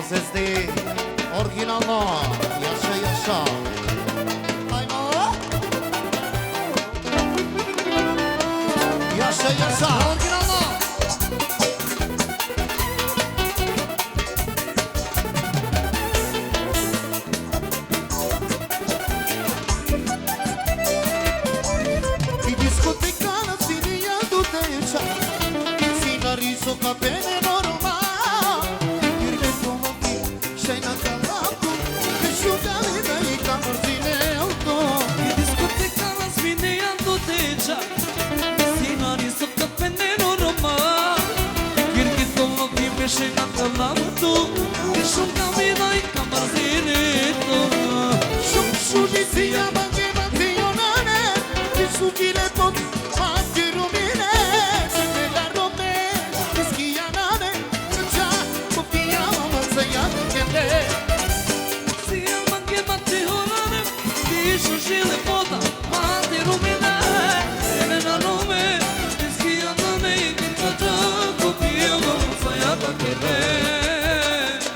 zezdi originalno yaşa yaşa. Ayno yaşa yaşa originalno. I diskotyka na scenie ja tutaj czas. I scenarizo kapene norma.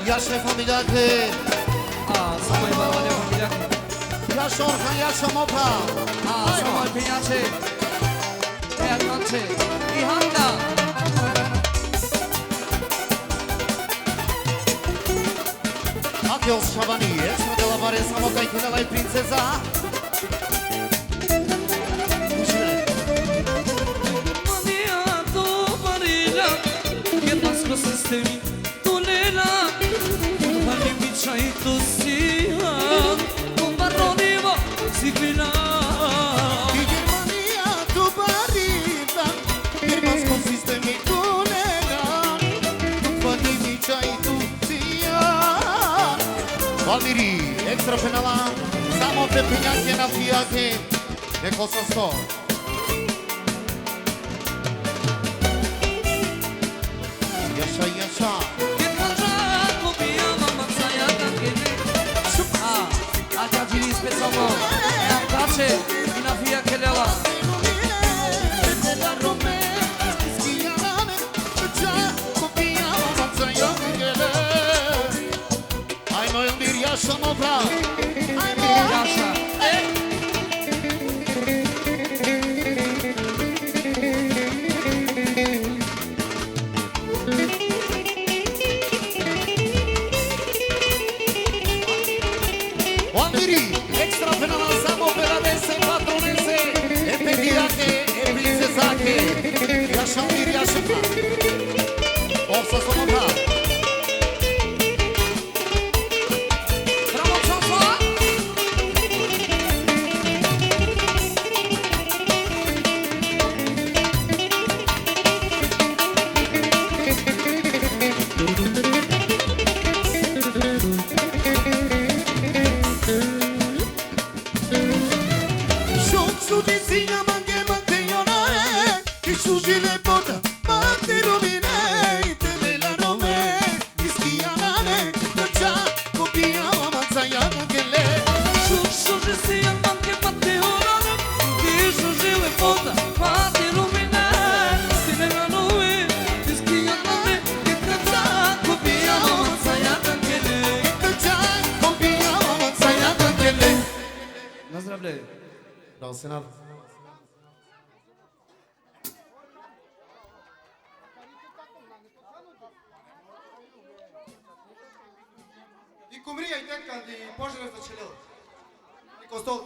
Yaşa familiake. Samaj balade familiake. Yaşa Orhan, yaşa Mopa. Samaj penjače. Pejakanče. I Hanka. Akels Šabani, smo dela bare samo kaj kidala i princeza. Mania to barila. Jednasko sistemi. Tulela. Pani mi čaj to sija. Kombaronimo sigvila. I Germania tu barila. Germansko sistemi tulela. Pani mi čaj tu sija. Valmiri, ekstra penala. Samo te penjake na fijake. Neko sam sto. Yaşa yaşa. Specijalno na kače i na fijake lela. Ajmo Elmir, yaşa Mopra. Jaša. Elmiri, ekstra penala samo peradese, patronese, e pedijake, e princezake. Yaşa Elmir, yaşa pa. Ofsa sa Mopra. Bravo, Čofa! Nazdravljaju. Dal se nad. И кумрия и тетка, и пожелез да челел. И костол.